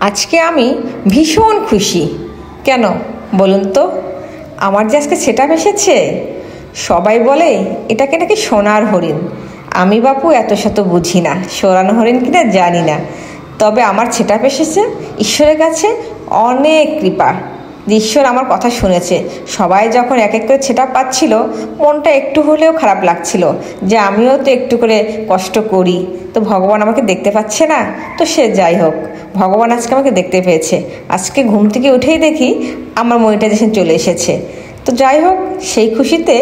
আজকে আমি ভীষণ খুশি। কেন বলুন তো? আমার যে আজকে সেটআপ এসেছে। সবাই বলে এটাকে নাকি সোনার হরিণ। আমি বাপু এত শত বুঝি না, সোনার হরিণ কিনা জানি না। তবে আমার সেটআপ এসেছে, ঈশ্বরের কাছে অনেক কৃপা। ঈশ্বর আমার কথা শুনেছে। সবাই যখন এক এক করে সেটআপ পাচ্ছিল, মনটা একটু হলেও খারাপ লাগছিল যে আমিও তো একটু করে কষ্ট করি, তো ভগবান আমাকে দেখতে পাচ্ছে না। তো সে যাই হোক, ভগবান আজকে আমাকে দেখতে পেয়েছে। আজকে ঘুম থেকে উঠেই দেখি আমার মনিটাইজেশন চলে এসেছে। তো যাই হোক, সেই খুশিতে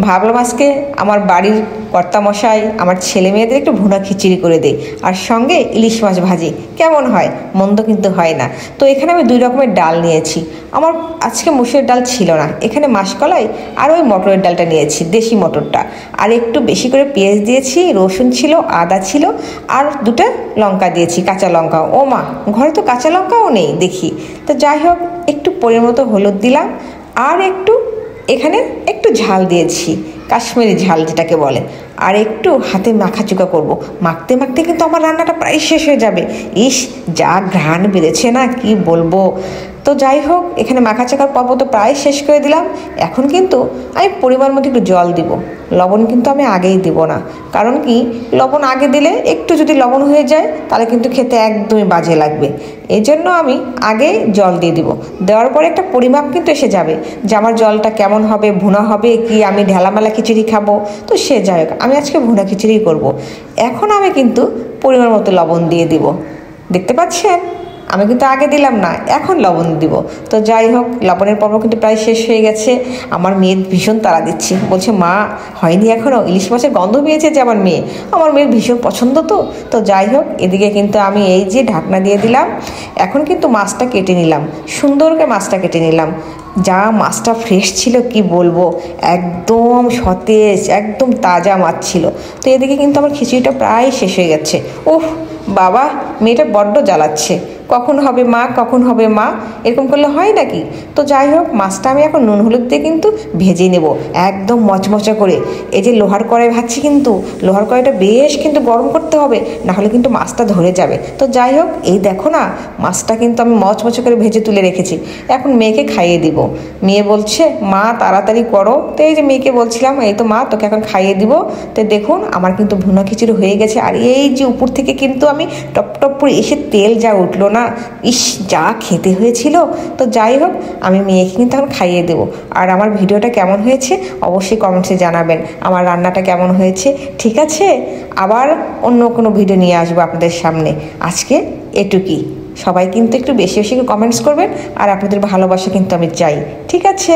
ভাবলাম আজকে আমার বাড়ির কর্তামশাই, আমার ছেলে মেয়েদের একটু ভুনা খিচুড়ি করে দেই, আর সঙ্গে ইলিশ মাছ ভাজি। কেমন হয়? মন্দ কিন্তু হয় না। তো এখানে আমি 2 রকমের ডাল নিয়েছি। আমার আজকে মুসুরের ডাল ছিল না, এখানে মাসকলাই আর ওই মটরের ডালটা নিয়েছি, দেশি মটরটা। আর একটু বেশি করে পেঁয়াজ দিয়েছি, রসুন ছিল, আদা ছিল, আর 2টা লঙ্কা দিয়েছি, কাঁচা লঙ্কা। ও মা, ঘরে তো কাঁচা লঙ্কাও নেই দেখি। তো যাই হোক, একটু পরিমাণ মতো হলুদ দিলাম, আর এখানে একটু ঝাল দিয়েছি, কাশ্মীরি ঝাল যেটাকে বলে। আর একটু হাতে মাখাচুকা করব। মাখতে মাখতে কিন্তু আমার রান্নাটা প্রায় শেষ হয়ে যাবে। ইস, যা ঘ্রাণ বেড়েছে না, কি বলবো। তো যাই হোক, এখানে মাখাচাকার পর্ব তো প্রায় শেষ করে দিলাম। এখন কিন্তু আমি পরিমাণ মতো একটু জল দিব। লবণ কিন্তু আমি আগেই দিব না, কারণ কি, লবণ আগে দিলে একটু যদি লবণ হয়ে যায় তাহলে কিন্তু খেতে একদমই বাজে লাগবে। এই জন্য আমি আগে জল দিয়ে দিব। দেওয়ার পরে একটা পরিমাপ কিন্তু এসে যাবে যে আমার জলটা কেমন হবে, ভুনা হবে কি আমি ঢেলামেলা খিচুড়ি খাবো। তো সে যাই হোক, আমি আজকে ভুনা খিচুড়ি করব। এখন আমি কিন্তু পরিমাণ মতো লবণ দিয়ে দিব। দেখতে পাচ্ছেন, আমি কিন্তু আগে দিলাম না, এখন লবণ দিব। তো যাই হোক, লবণের পর্ব কিন্তু প্রায় শেষ হয়ে গেছে। আমার মেয়ে ভীষণ তাড়া দিচ্ছে, বলছে মা হয়নি এখনও। ইলিশ মাছের গন্ধ পেয়েছে যে আমার মেয়ের ভীষণ পছন্দ। তো যাই হোক, এদিকে কিন্তু আমি এই যে ঢাকনা দিয়ে দিলাম। এখন কিন্তু মাছটা কেটে নিলাম, সুন্দর করে মাছটা কেটে নিলাম। যা মাছটা ফ্রেশ ছিল কি বলবো, একদম সতেজ, একদম তাজা মাছ ছিল। তো এদিকে কিন্তু আমার খিচুড়িটা প্রায় শেষ হয়ে যাচ্ছে। ওহ বাবা, মেয়েটা বড্ড জ্বালাচ্ছে, কখন হবে মা, কখন হবে মা, এরকম করলে হয় নাকি। তো যাই হোক, মাছটা আমি এখন নুন হলুদ দিয়ে কিন্তু ভেজে নেব একদম মচমচা করে। এই যে লোহার কড়াই ভাজছি, কিন্তু লোহার কড়াইটা বেশ কিন্তু গরম করতে হবে, নাহলে কিন্তু মাছটা ধরে যাবে। তো যাই হোক, এই দেখো না, মাছটা কিন্তু আমি মচমচা করে ভেজে তুলে রেখেছি। এখন মেয়েকে খাইয়ে দিব। মেয়ে বলছে মা তাড়াতাড়ি করো। তো এই যে মেয়েকে বলছিলাম, এই তো মা তোকে এখন খাইয়ে দিব। তো দেখুন, আমার কিন্তু ভুনা খিচুড়ি হয়ে গেছে। আর এই যে উপর থেকে কিন্তু আমি টপ টপ করে এসে তেল যা উঠলো না, ইস যা খেতে হয়েছিল। তো যাই হোক, আমি মেয়েকে কিন্তু এখন খাইয়ে দেবো। আর আমার ভিডিওটা কেমন হয়েছে অবশ্যই কমেন্টসে জানাবেন, আমার রান্নাটা কেমন হয়েছে। ঠিক আছে, আবার অন্য কোনো ভিডিও নিয়ে আসবো আপনাদের সামনে। আজকে এটুকুই। সবাই কিন্তু একটু বেশি বেশি কমেন্টস করবেন, আর আপনাদের ভালোবাসা কিন্তু আমি চাই। ঠিক আছে।